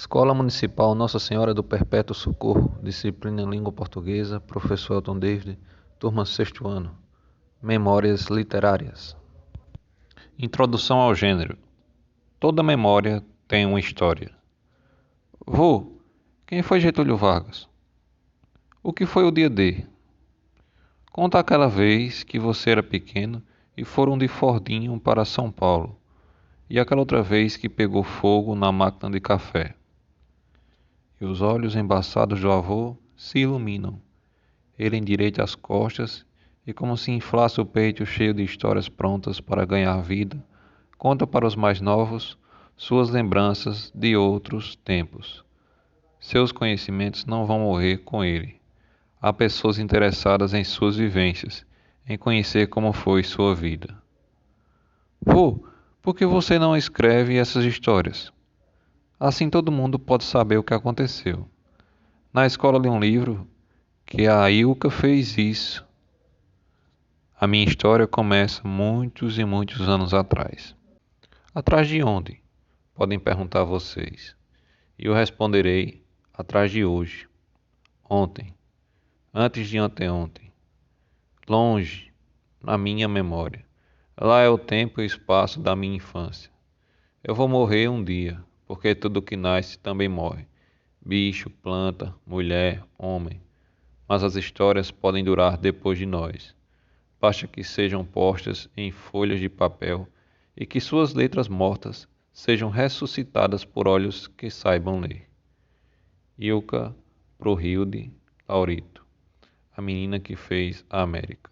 Escola Municipal Nossa Senhora do Perpétuo Socorro, disciplina Língua Portuguesa, professor Elton David, turma 6º ano. Memórias literárias. Introdução ao gênero. Toda memória tem uma história. Vô, quem foi Getúlio Vargas? O que foi o dia D? Conta aquela vez que você era pequeno e foram de Fordinho para São Paulo, e aquela outra vez que pegou fogo na máquina de café. E os olhos embaçados do avô se iluminam. Ele endireita as costas e, como se inflasse o peito cheio de histórias prontas para ganhar vida, conta para os mais novos suas lembranças de outros tempos. Seus conhecimentos não vão morrer com ele. Há pessoas interessadas em suas vivências, em conhecer como foi sua vida. Vô, por que você não escreve essas histórias? Assim todo mundo pode saber o que aconteceu. Na escola li um livro que a Ilka fez isso. A minha história começa muitos e muitos anos atrás. Atrás de onde? Podem perguntar vocês. E eu responderei, atrás de hoje. Ontem. Antes de anteontem. Longe, na minha memória. Lá é o tempo e o espaço da minha infância. Eu vou morrer um dia, porque tudo que nasce também morre. Bicho, planta, mulher, homem. Mas as histórias podem durar depois de nós. Basta que sejam postas em folhas de papel e que suas letras mortas sejam ressuscitadas por olhos que saibam ler. Ilka Prohilde Laurito, a menina que fez a América.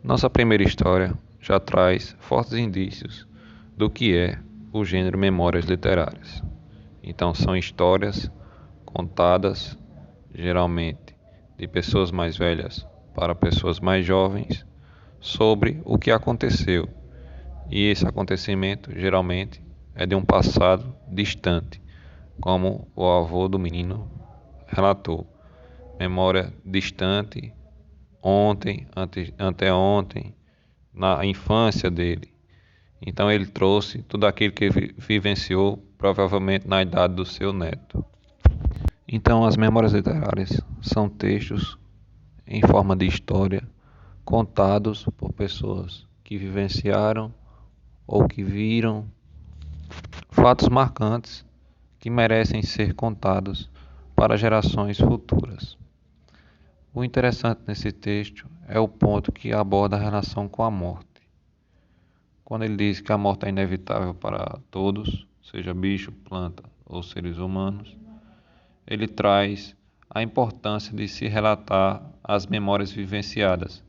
Nossa primeira história já traz fortes indícios do que é o gênero memórias literárias. Então são histórias contadas, geralmente de pessoas mais velhas para pessoas mais jovens, sobre o que aconteceu. E esse acontecimento geralmente é de um passado distante, como o avô do menino relatou. Memória distante, ontem, anteontem, na infância dele. Então ele trouxe tudo aquilo que vivenciou, provavelmente na idade do seu neto. Então as memórias literárias são textos em forma de história, contados por pessoas que vivenciaram ou que viram fatos marcantes que merecem ser contados para gerações futuras. O interessante nesse texto é o ponto que aborda a relação com a morte. Quando ele diz que a morte é inevitável para todos, seja bicho, planta ou seres humanos, ele traz a importância de se relatar as memórias vivenciadas.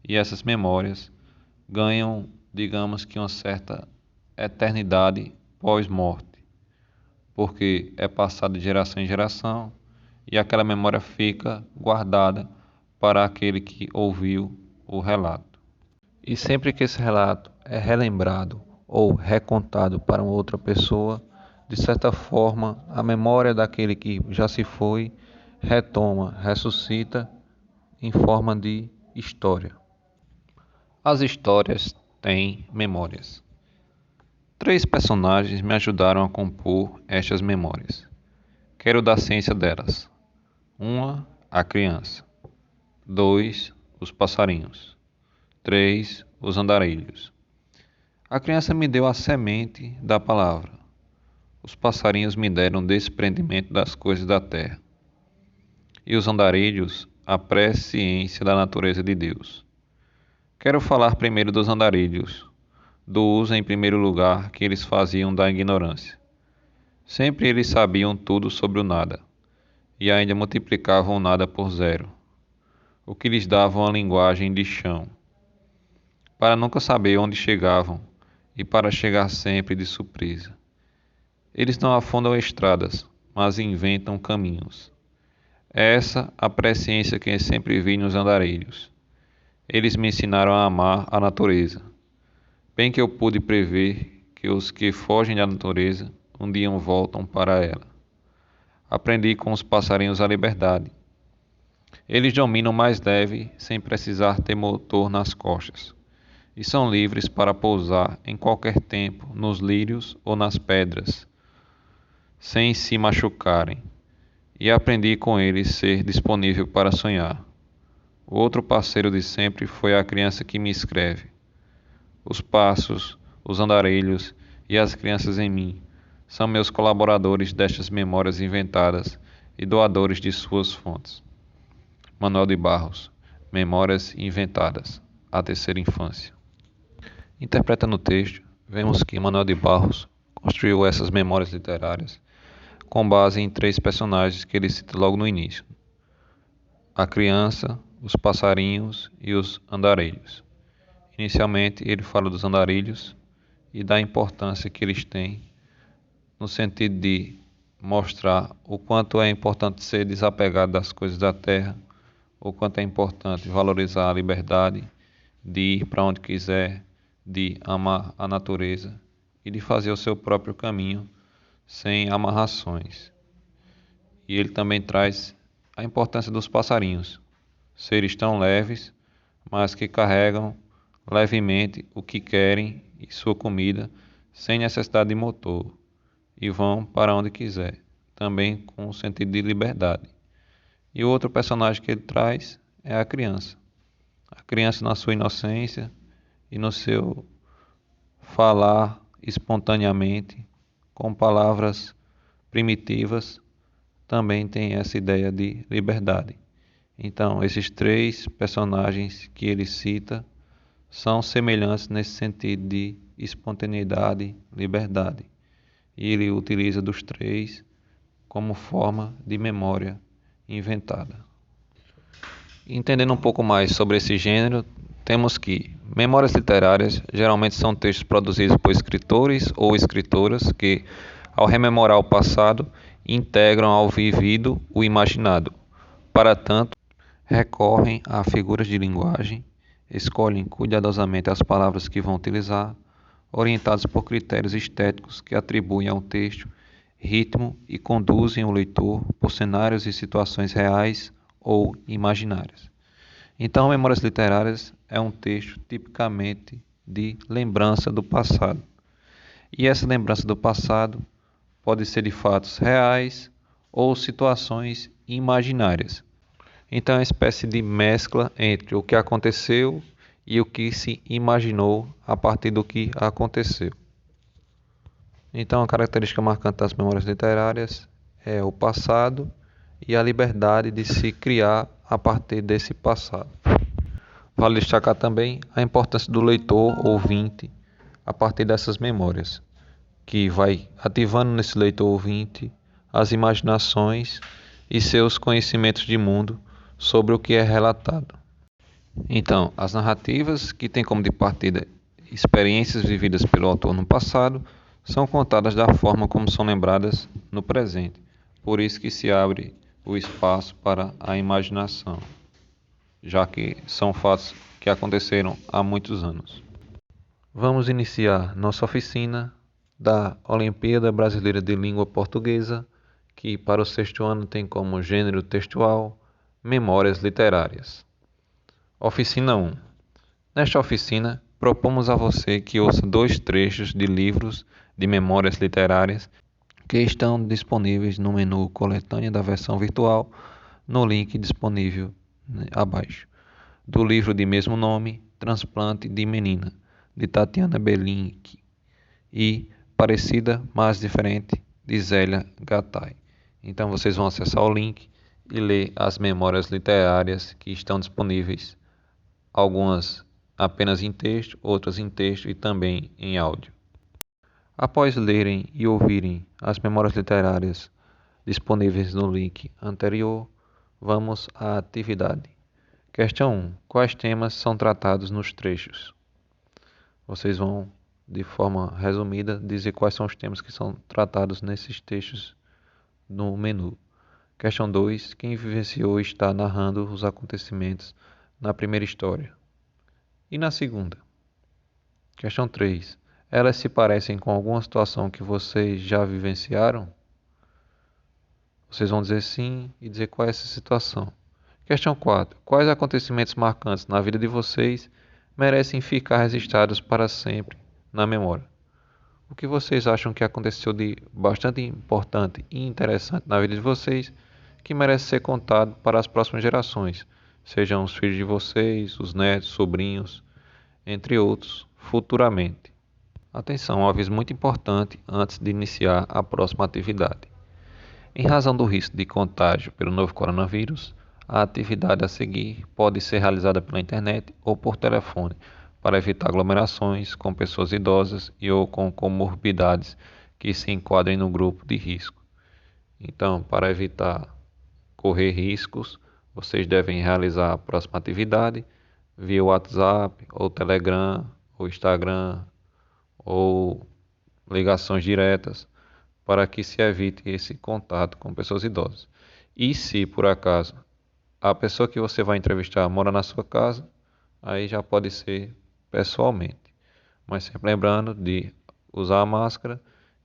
E essas memórias ganham, digamos que uma certa eternidade pós-morte, porque é passado de geração em geração e aquela memória fica guardada para aquele que ouviu o relato. E sempre que esse relato é relembrado ou recontado para uma outra pessoa, de certa forma, a memória daquele que já se foi retoma, ressuscita em forma de história. As histórias têm memórias. 3 personagens me ajudaram a compor estas memórias. Quero dar ciência delas. 1, a criança. 2, os passarinhos. 3, os andarilhos. A criança me deu a semente da palavra. Os passarinhos me deram o desprendimento das coisas da terra. E os andarilhos, a presciência da natureza de Deus. Quero falar primeiro dos andarilhos, do uso em primeiro lugar que eles faziam da ignorância. Sempre eles sabiam tudo sobre o nada, e ainda multiplicavam o nada por 0, o que lhes dava uma linguagem de chão, para nunca saber onde chegavam e para chegar sempre de surpresa. Eles não afundam estradas, mas inventam caminhos. É essa a presciência que eu sempre vi nos andarilhos. Eles me ensinaram a amar a natureza. Bem que eu pude prever que os que fogem da natureza um dia voltam para ela. Aprendi com os passarinhos a liberdade. Eles dominam mais leve, sem precisar ter motor nas costas, e são livres para pousar em qualquer tempo nos lírios ou nas pedras, sem se machucarem, e aprendi com eles ser disponível para sonhar. O outro parceiro de sempre foi a criança que me escreve. Os passos, os andarilhos e as crianças em mim são meus colaboradores destas memórias inventadas e doadores de suas fontes. Manuel de Barros, Memórias Inventadas, a terceira infância. Interpretando o texto, vemos que Manuel de Barros construiu essas memórias literárias com base em três personagens que ele cita logo no início: a criança, os passarinhos e os andarilhos. Inicialmente, ele fala dos andarilhos e da importância que eles têm, no sentido de mostrar o quanto é importante ser desapegado das coisas da terra, o quanto é importante valorizar a liberdade de ir para onde quiser, de amar a natureza e de fazer o seu próprio caminho sem amarrações. E ele também traz a importância dos passarinhos, seres tão leves, mas que carregam levemente o que querem e sua comida sem necessidade de motor e vão para onde quiser, também com um sentido de liberdade. E o outro personagem que ele traz é a criança. A criança na sua inocência e no seu falar espontaneamente, com palavras primitivas, também tem essa ideia de liberdade. Então, esses três personagens que ele cita são semelhantes nesse sentido de espontaneidade, liberdade. E ele utiliza dos três como forma de memória inventada. Entendendo um pouco mais sobre esse gênero, temos que memórias literárias geralmente são textos produzidos por escritores ou escritoras que, ao rememorar o passado, integram ao vivido o imaginado. Para tanto, recorrem a figuras de linguagem, escolhem cuidadosamente as palavras que vão utilizar, orientados por critérios estéticos que atribuem ao texto ritmo e conduzem o leitor por cenários e situações reais ou imaginárias. Então, Memórias Literárias é um texto tipicamente de lembrança do passado. E essa lembrança do passado pode ser de fatos reais ou situações imaginárias. Então, é uma espécie de mescla entre o que aconteceu e o que se imaginou a partir do que aconteceu. Então, a característica marcante das memórias literárias é o passado e a liberdade de se criar a partir desse passado. Vale destacar também a importância do leitor ouvinte a partir dessas memórias, que vai ativando nesse leitor ouvinte as imaginações e seus conhecimentos de mundo sobre o que é relatado. Então, as narrativas, que têm como de partida experiências vividas pelo autor no passado, são contadas da forma como são lembradas no presente. Por isso que se abre o espaço para a imaginação, já que são fatos que aconteceram há muitos anos. Vamos iniciar nossa oficina da Olimpíada Brasileira de Língua Portuguesa, que para o sexto ano tem como gênero textual Memórias Literárias. Oficina 1. Nesta oficina, propomos a você que ouça dois trechos de livros de memórias literárias que estão disponíveis no menu Coletânea da versão virtual, no link disponível abaixo, do livro de mesmo nome, Transplante de Menina, de Tatiana Belink, e Parecida, mas Diferente, de Zélia Gattai. Então vocês vão acessar o link e ler as memórias literárias que estão disponíveis, algumas apenas em texto, outras em texto e também em áudio. Após lerem e ouvirem as memórias literárias disponíveis no link anterior, vamos à atividade. Questão 1. Quais temas são tratados nos trechos? Vocês vão, de forma resumida, dizer quais são os temas que são tratados nesses textos no menu. Questão 2. Quem vivenciou está narrando os acontecimentos na primeira história. E na segunda? Questão 3. Elas se parecem com alguma situação que vocês já vivenciaram? Vocês vão dizer sim e dizer qual é essa situação. Questão 4. Quais acontecimentos marcantes na vida de vocês merecem ficar registrados para sempre na memória? O que vocês acham que aconteceu de bastante importante e interessante na vida de vocês que merece ser contado para as próximas gerações, sejam os filhos de vocês, os netos, sobrinhos, entre outros, futuramente. Atenção, um aviso muito importante antes de iniciar a próxima atividade. Em razão do risco de contágio pelo novo coronavírus, a atividade a seguir pode ser realizada pela internet ou por telefone, para evitar aglomerações com pessoas idosas e ou com comorbidades que se enquadrem no grupo de risco. Então, para evitar correr riscos, vocês devem realizar a próxima atividade via WhatsApp, ou Telegram, ou Instagram, ou ligações diretas, para que se evite esse contato com pessoas idosas. E se por acaso a pessoa que você vai entrevistar mora na sua casa, aí já pode ser pessoalmente. Mas sempre lembrando de usar a máscara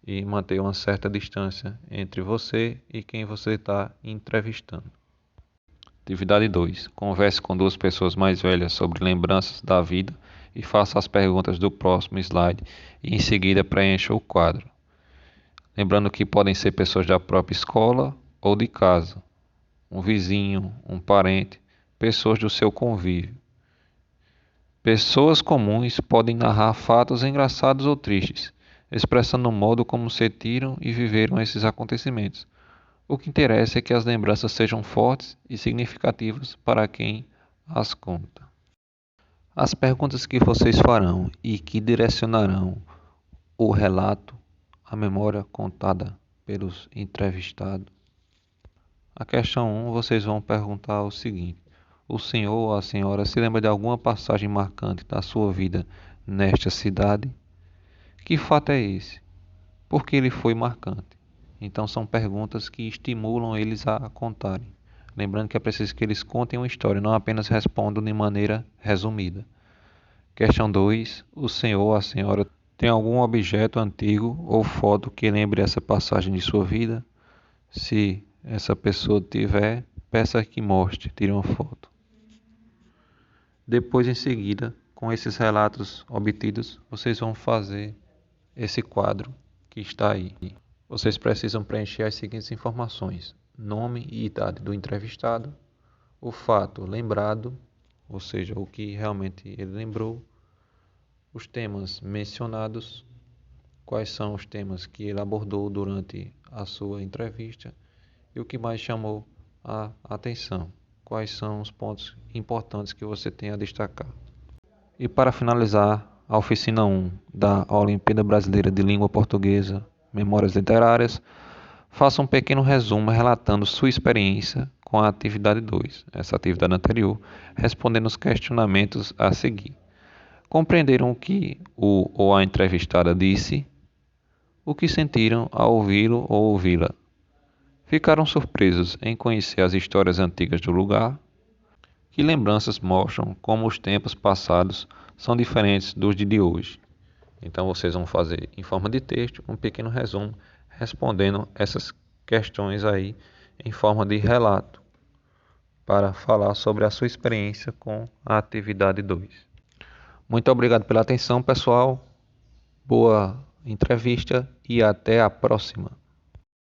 e manter uma certa distância entre você e quem você está entrevistando. Atividade 2. Converse com duas pessoas mais velhas sobre lembranças da vida e faça as perguntas do próximo slide e em seguida preencha o quadro. Lembrando que podem ser pessoas da própria escola ou de casa, um vizinho, um parente, pessoas do seu convívio. Pessoas comuns podem narrar fatos engraçados ou tristes, expressando o modo como sentiram e viveram esses acontecimentos. O que interessa é que as lembranças sejam fortes e significativas para quem as conta. As perguntas que vocês farão e que direcionarão o relato, a memória contada pelos entrevistados. A questão 1, vocês vão perguntar o seguinte: o senhor ou a senhora se lembra de alguma passagem marcante da sua vida nesta cidade? Que fato é esse? Por que ele foi marcante? Então são perguntas que estimulam eles a contarem. Lembrando que é preciso que eles contem uma história, não apenas respondam de maneira resumida. Questão 2. O senhor ou a senhora tem algum objeto antigo ou foto que lembre essa passagem de sua vida? Se essa pessoa tiver, peça que mostre, tire uma foto. Depois, em seguida, com esses relatos obtidos, vocês vão fazer esse quadro que está aí. Vocês precisam preencher as seguintes informações: nome e idade do entrevistado, o fato lembrado, ou seja, o que realmente ele lembrou, os temas mencionados, quais são os temas que ele abordou durante a sua entrevista e o que mais chamou a atenção, quais são os pontos importantes que você tem a destacar. E para finalizar, a oficina 1 da Olimpíada Brasileira de Língua Portuguesa, Memórias Literárias, faça um pequeno resumo relatando sua experiência com a atividade 2, essa atividade anterior, respondendo os questionamentos a seguir. Compreenderam o que o ou a entrevistada disse? O que sentiram ao ouvi-lo ou ouvi-la? Ficaram surpresos em conhecer as histórias antigas do lugar? Que lembranças mostram como os tempos passados são diferentes dos de hoje? Então vocês vão fazer em forma de texto um pequeno resumo respondendo essas questões aí em forma de relato para falar sobre a sua experiência com a atividade 2. Muito obrigado pela atenção, pessoal. Boa entrevista e até a próxima.